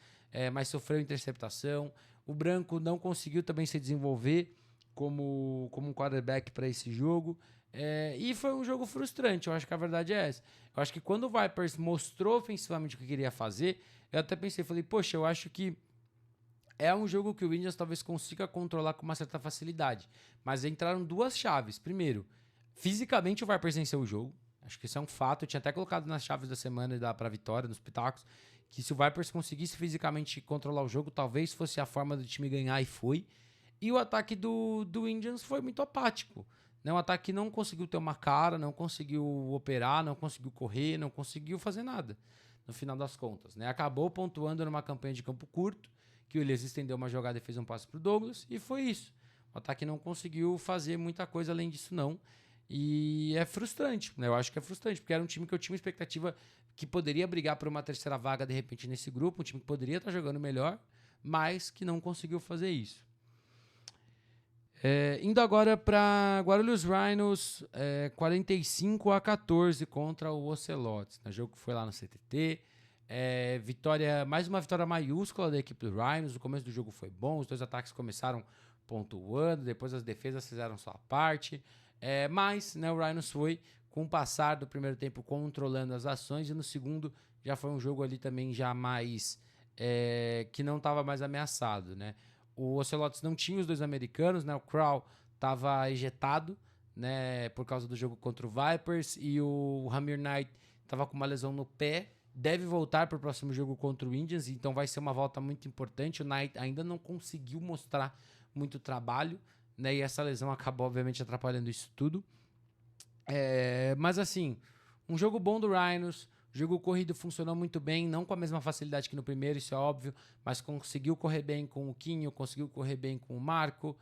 mas sofreu interceptação. O Branco não conseguiu também se desenvolver como um quarterback para esse jogo. E foi um jogo frustrante, eu acho que a verdade é essa. Eu acho que quando o Vipers mostrou ofensivamente o que queria fazer, eu até pensei, falei, poxa, eu acho que é um jogo que o Indians talvez consiga controlar com uma certa facilidade. Mas entraram duas chaves. Primeiro, fisicamente o Vipers venceu o jogo. Acho que isso é um fato. Eu tinha até colocado nas chaves da semana e da pra vitória, nos pitacos, que se o Vipers conseguisse fisicamente controlar o jogo, talvez fosse a forma do time ganhar, e foi. E o ataque do Indians foi muito apático. Né? Um ataque que não conseguiu ter uma cara, não conseguiu operar, não conseguiu correr, não conseguiu fazer nada, no final das contas. Né? Acabou pontuando numa campanha de campo curto, que o Elias estendeu uma jogada e fez um passe para o Douglas, e foi isso. O ataque não conseguiu fazer muita coisa além disso, não. E é frustrante, né? Eu acho que é frustrante, porque era um time que eu tinha uma expectativa que poderia brigar por uma terceira vaga, de repente, nesse grupo, um time que poderia estar jogando melhor, mas que não conseguiu fazer isso. Indo agora para Guarulhos Rhinos, 45-14 contra o Ocelotes. O jogo que foi lá no CTT. Mais uma vitória maiúscula da equipe do Rhinos. O começo do jogo foi bom, os dois ataques começaram pontuando, depois as defesas fizeram sua parte. Mas, né, o Rhinos foi, com o passar do primeiro tempo, controlando as ações, e no segundo já foi um jogo ali também já mais que não estava mais ameaçado, né? O Ocelotes não tinha os dois americanos, né? O Crow estava ejetado, né, por causa do jogo contra o Vipers, e o Hamir Knight estava com uma lesão no pé, deve voltar para o próximo jogo contra o Indians, então vai ser uma volta muito importante. O Knight ainda não conseguiu mostrar muito trabalho, né, e essa lesão acabou, obviamente, atrapalhando isso tudo. Mas assim, um jogo bom do Rhinos. O jogo corrido funcionou muito bem, não com a mesma facilidade que no primeiro, isso é óbvio, mas conseguiu correr bem com o Quinho, conseguiu correr bem com o Marco.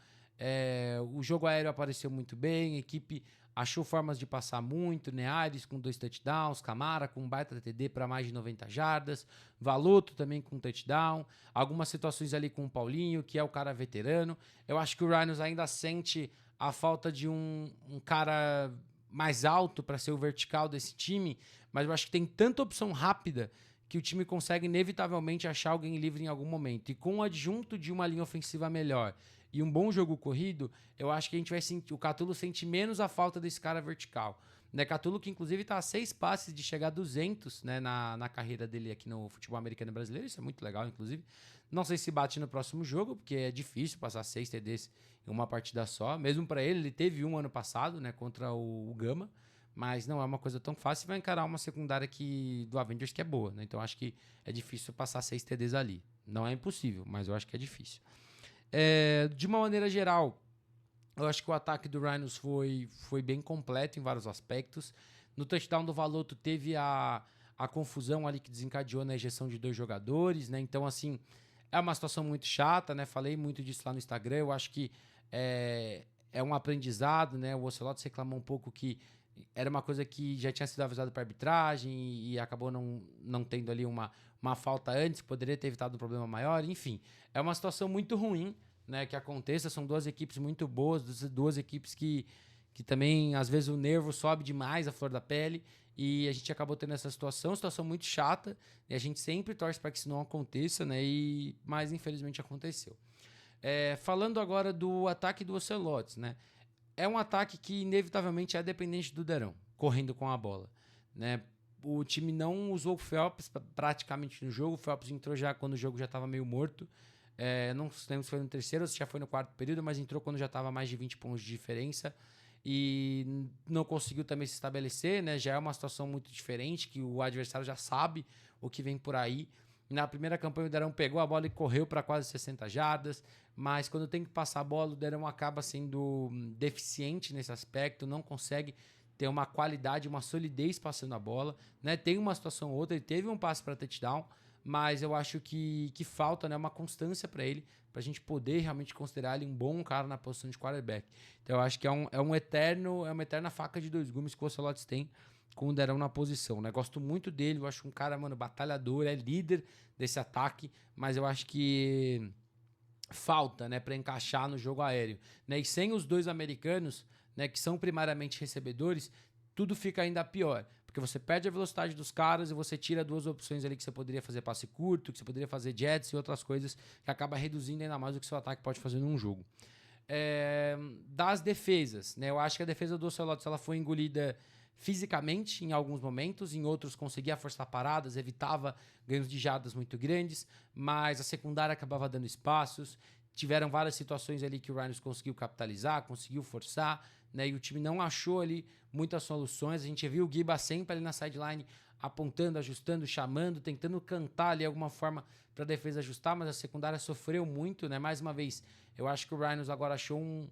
O jogo aéreo apareceu muito bem, a equipe achou formas de passar muito, Neares com 2 touchdowns, Camara com um baita TD para mais de 90 jardas, Valuto também com touchdown, algumas situações ali com o Paulinho, que é o cara veterano. Eu acho que o Rhinos ainda sente a falta de um cara mais alto para ser o vertical desse time, mas eu acho que tem tanta opção rápida que o time consegue inevitavelmente achar alguém livre em algum momento. E com o adjunto de uma linha ofensiva melhor e um bom jogo corrido, eu acho que a gente vai sentir, o Catulo sente menos a falta desse cara vertical. Né, Catulo, que inclusive está a 6 passes de chegar a 200, né, na carreira dele aqui no futebol americano e brasileiro, isso é muito legal, inclusive. Não sei se bate no próximo jogo, porque é difícil passar 6 TDs em uma partida só. Mesmo para ele teve um ano passado, né, contra o Gama, mas não é uma coisa tão fácil, e vai encarar uma secundária do Avengers que é boa, né? Então acho que é difícil passar 6 TDs ali. Não é impossível, mas eu acho que é difícil. De uma maneira geral, Eu acho que o ataque do Rhinos foi bem completo em vários aspectos. No touchdown do Valoto teve a confusão ali que desencadeou na ejeção de 2 jogadores, né? Então, assim, é uma situação muito chata, né? Falei muito disso lá no Instagram. Eu acho que é um aprendizado, né? O Ocelotes reclamou um pouco que era uma coisa que já tinha sido avisado para arbitragem e acabou não tendo ali uma falta antes, que poderia ter evitado um problema maior. Enfim, é uma situação muito ruim, né, que aconteça. São 2 equipes muito boas, 2 equipes que também, às vezes, o nervo sobe demais a flor da pele e a gente acabou tendo essa situação muito chata, e a gente sempre torce para que isso não aconteça, né, mas infelizmente aconteceu. Falando agora do ataque do Ocelotes, né, é um ataque que inevitavelmente é dependente do Derão, correndo com a bola, né. O time não usou o Phelps praticamente no jogo. O Phelps entrou já quando o jogo já estava meio morto. Não lembro se foi no terceiro ou se já foi no 4º período, mas entrou quando já estava mais de 20 pontos de diferença e não conseguiu também se estabelecer, né? Já é uma situação muito diferente, que o adversário já sabe o que vem por aí. Na primeira campanha o Derão pegou a bola e correu para quase 60 jardas, mas quando tem que passar a bola o Derão acaba sendo deficiente nesse aspecto, não consegue ter uma qualidade, uma solidez passando a bola, né? Tem uma situação ou outra, ele teve um passe para touchdown, mas eu acho que falta, né, uma constância para ele, para a gente poder realmente considerar ele um bom cara na posição de quarterback. Então eu acho que é uma eterna faca de 2 gumes que o Ocelotes tem com o Derão na posição, né? Gosto muito dele, eu acho um cara, mano, batalhador, é líder desse ataque, mas eu acho que falta, né, para encaixar no jogo aéreo, né? E sem os 2 americanos, né, que são primariamente recebedores, tudo fica ainda pior, porque você perde a velocidade dos caras e você tira 2 opções ali que você poderia fazer passe curto, que você poderia fazer jets e outras coisas, que acaba reduzindo ainda mais o que seu ataque pode fazer num jogo. Das defesas, né, eu acho que a defesa do Ocelotes ela foi engolida fisicamente em alguns momentos, em outros conseguia forçar paradas, evitava ganhos de jardas muito grandes, mas a secundária acabava dando espaços. Tiveram várias situações ali que o Rhinos conseguiu capitalizar, conseguiu forçar, né, e o time não achou ali muitas soluções. A gente viu o Giba sempre ali na sideline apontando, ajustando, chamando, tentando cantar ali alguma forma para a defesa ajustar, mas a secundária sofreu muito, né? Mais uma vez, eu acho que o Rhinos agora achou um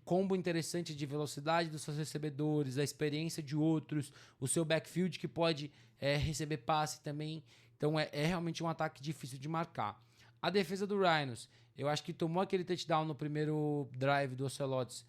combo interessante de velocidade dos seus recebedores, a experiência de outros, o seu backfield que pode receber passe também. Então é realmente um ataque difícil de marcar. A defesa do Rhinos, eu acho que tomou aquele touchdown no primeiro drive do Ocelotes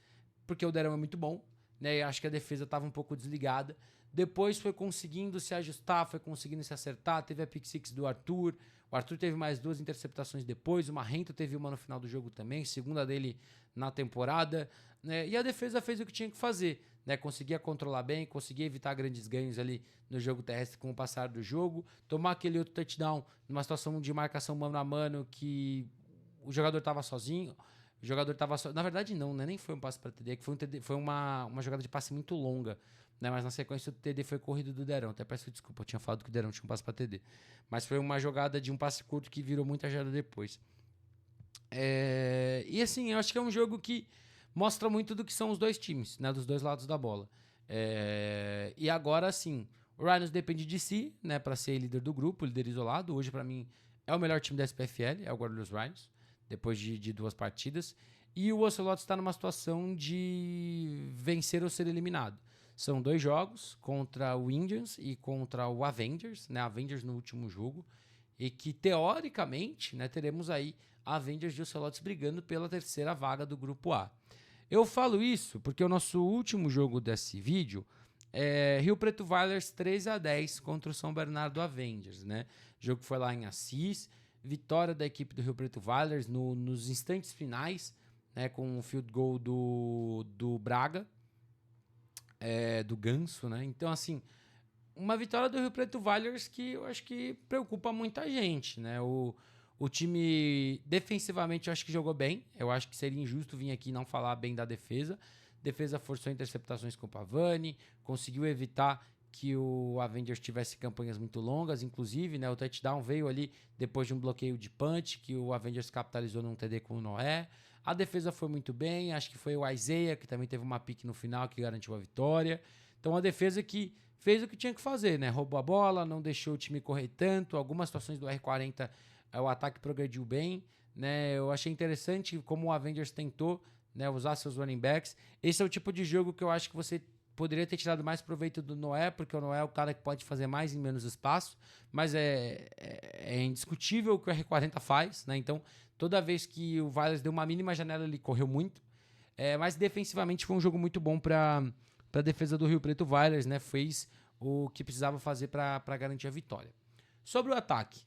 porque o Derão é muito bom, né? Eu acho que a defesa estava um pouco desligada. Depois foi conseguindo se ajustar, foi conseguindo se acertar. Teve a pick six do Arthur. O Arthur teve mais 2 interceptações depois. O Marrento teve uma no final do jogo também, segunda dele na temporada, né? E a defesa fez o que tinha que fazer, né? Conseguia controlar bem, conseguia evitar grandes ganhos ali no jogo terrestre com o passar do jogo. Tomar aquele outro touchdown numa situação de marcação mano a mano que o jogador estava sozinho. O jogador estava só. Na verdade, não, né? Nem foi um passe para TD, que foi, foi uma jogada de passe muito longa, né? Mas na sequência o TD foi corrido do Derão. Até peço desculpa, eu tinha falado que o Derão tinha um passe para TD. Mas foi uma jogada de um passe curto que virou muita jarda depois. E assim, eu acho que é um jogo que mostra muito do que são os 2 times, né? Dos 2 lados da bola. E agora, sim, o Rhinos depende de si, né? Para ser líder do grupo, líder isolado. Hoje, para mim, é o melhor time da SPFL, é o Guarulhos Rhinos, depois de 2 partidas. E o Ocelote está numa situação de vencer ou ser eliminado. São 2 jogos contra o Indians e contra o Avengers, né? Avengers no último jogo. E que, teoricamente, né, teremos aí Avengers e Ocelotes brigando pela 3ª vaga do grupo A. Eu falo isso porque o nosso último jogo desse vídeo é Rio Preto Valers 13-10 contra o São Bernardo Avengers, né? O jogo foi lá em Assis, vitória da equipe do Rio Preto Valers nos instantes finais, né, com o field goal do Braga, do Ganso, né? Então, assim, uma vitória do Rio Preto Valers que eu acho que preocupa muita gente, né? O time defensivamente eu acho que jogou bem. Eu acho que seria injusto vir aqui e não falar bem da defesa. Defesa forçou interceptações com o Pavani, conseguiu evitar que o Avengers tivesse campanhas muito longas, inclusive, né? O touchdown veio ali depois de um bloqueio de punch que o Avengers capitalizou num TD com o Noé. A defesa foi muito bem, acho que foi o Isaiah que também teve uma pique no final que garantiu a vitória. Então a defesa que fez o que tinha que fazer, né? Roubou a bola, não deixou o time correr tanto. Algumas situações do R40 o ataque progrediu bem, né? Eu achei interessante como o Avengers tentou, né, usar seus running backs. Esse é o tipo de jogo que eu acho que você poderia ter tirado mais proveito do Noé, porque o Noé é o cara que pode fazer mais em menos espaço, mas é indiscutível o que o R40 faz, né? Então, toda vez que o Violers deu uma mínima janela, ele correu muito. Mas defensivamente foi um jogo muito bom para a defesa do Rio Preto Violers, né? Fez o que precisava fazer para garantir a vitória. Sobre o ataque,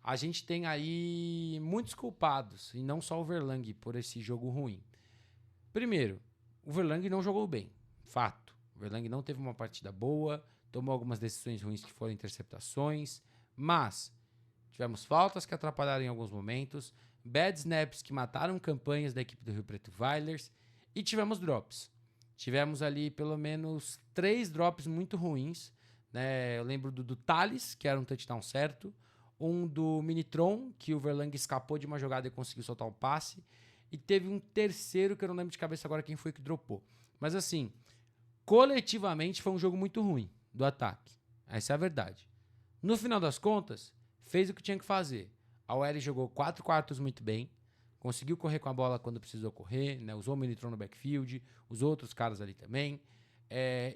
a gente tem aí muitos culpados, e não só o Verlang, por esse jogo ruim. Primeiro, o Verlang não jogou bem, fato. O Verlang não teve uma partida boa, tomou algumas decisões ruins que foram interceptações, mas tivemos faltas que atrapalharam em alguns momentos, bad snaps que mataram campanhas da equipe do Rio Preto Violers e tivemos drops. Tivemos ali pelo menos 3 drops muito ruins, né? Eu lembro do Thales, que era um touchdown certo, um do Minitron, que o Verlang escapou de uma jogada e conseguiu soltar um passe, e teve um terceiro que eu não lembro de cabeça agora quem foi que dropou. Mas assim, coletivamente foi um jogo muito ruim do ataque. Essa é a verdade. No final das contas, fez o que tinha que fazer. A OL jogou 4 quartos muito bem, conseguiu correr com a bola quando precisou correr, né? Usou o Minitron no backfield, os outros caras ali também.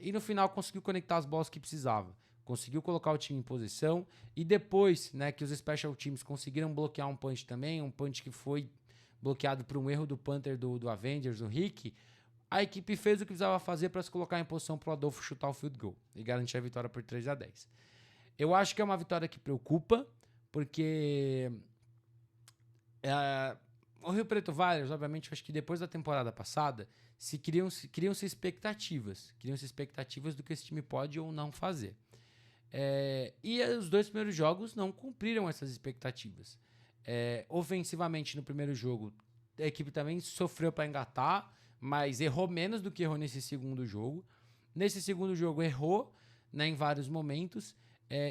E no final conseguiu conectar as bolas que precisava. Conseguiu colocar o time em posição. E depois, né, que os special teams conseguiram bloquear um punch também, um punch que foi bloqueado por um erro do punter do Avengers, o Rick, a equipe fez o que precisava fazer para se colocar em posição para o Adolfo chutar o field goal e garantir a vitória por 3-10. Eu acho que é uma vitória que preocupa, porque o Rio Preto Violers, obviamente, eu acho que depois da temporada passada, criam-se expectativas. Criam-se expectativas do que esse time pode ou não fazer. E os 2 primeiros jogos não cumpriram essas expectativas. Ofensivamente, no primeiro jogo, a equipe também sofreu para engatar, mas errou menos do que errou nesse segundo jogo. Nesse segundo jogo, errou, né, em vários momentos.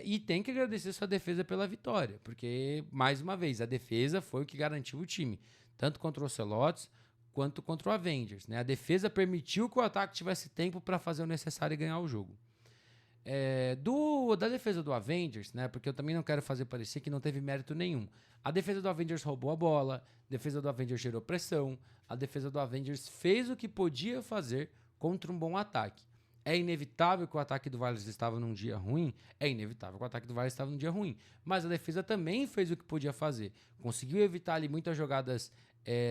E tem que agradecer sua defesa pela vitória, porque, mais uma vez, a defesa foi o que garantiu o time, tanto contra o Ocelotes quanto contra o Avengers, né? A defesa permitiu que o ataque tivesse tempo para fazer o necessário e ganhar o jogo. Da defesa do Avengers, né? Porque eu também não quero fazer parecer que não teve mérito nenhum. A defesa do Avengers roubou a bola, a defesa do Avengers gerou pressão, a defesa do Avengers fez o que podia fazer contra um bom ataque. É inevitável que o ataque do Violers estava num dia ruim? É inevitável que o ataque do Violers estava num dia ruim. Mas a defesa também fez o que podia fazer. Conseguiu evitar ali muitas jogadas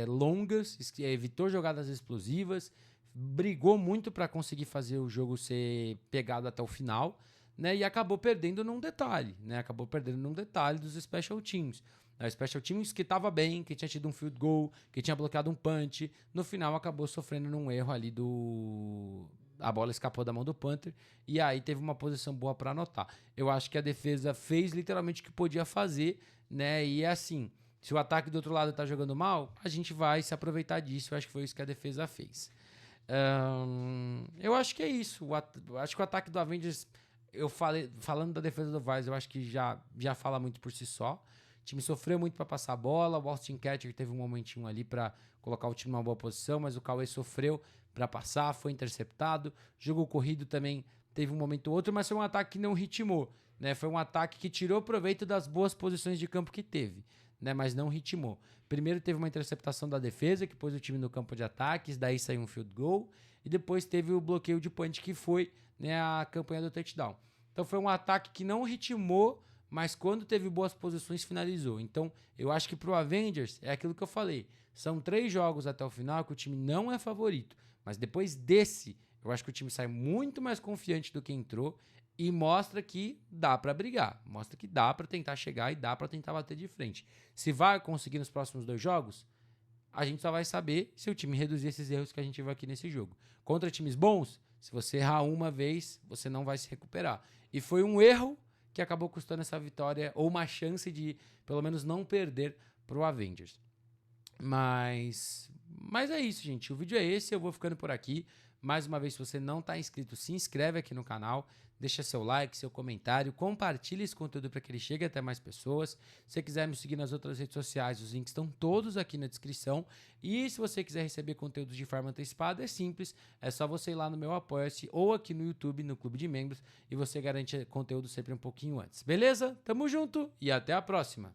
longas, evitou jogadas explosivas, brigou muito para conseguir fazer o jogo ser pegado até o final, né? E acabou perdendo num detalhe, né? Acabou perdendo num detalhe dos special teams. O special teams que estava bem, que tinha tido um field goal, que tinha bloqueado um punch, no final acabou sofrendo num erro ali a bola escapou da mão do punter e aí teve uma posição boa para anotar. Eu acho que a defesa fez literalmente o que podia fazer, né? E assim, se o ataque do outro lado tá jogando mal, a gente vai se aproveitar disso. Eu acho que foi isso que a defesa fez. Eu acho que é isso. Acho que o ataque do Avengers, falando da defesa do Vice, eu acho que já fala muito por si só. O time sofreu muito para passar a bola. O Austin Catcher teve um momentinho ali para colocar o time numa boa posição, mas o Cauê sofreu para passar, foi interceptado. Jogo corrido também teve um momento ou outro, mas foi um ataque que não ritmou, né? Foi um ataque que tirou proveito das boas posições de campo que teve, né? Mas não ritmou. Primeiro teve uma interceptação da defesa, que pôs o time no campo de ataques, daí saiu um field goal, e depois teve o bloqueio de punch, que foi, né, a campanha do touchdown. Então foi um ataque que não ritmou, mas quando teve boas posições, finalizou. Então eu acho que pro Avengers é aquilo que eu falei. São 3 jogos até o final que o time não é favorito. Mas depois desse, eu acho que o time sai muito mais confiante do que entrou e mostra que dá para brigar. Mostra que dá para tentar chegar e dá para tentar bater de frente. Se vai conseguir nos próximos 2 jogos, a gente só vai saber se o time reduzir esses erros que a gente viu aqui nesse jogo. Contra times bons, se você errar uma vez, você não vai se recuperar. E foi um erro que acabou custando essa vitória, ou uma chance de, pelo menos, não perder pro Avengers. Mas é isso, gente. O vídeo é esse, eu vou ficando por aqui. Mais uma vez, se você não está inscrito, se inscreve aqui no canal, deixa seu like, seu comentário, compartilhe esse conteúdo para que ele chegue até mais pessoas. Se você quiser me seguir nas outras redes sociais, os links estão todos aqui na descrição. E se você quiser receber conteúdos de forma antecipada, é simples, é só você ir lá no meu Apoia-se ou aqui no YouTube, no Clube de Membros, e você garante conteúdo sempre um pouquinho antes. Beleza? Tamo junto e até a próxima!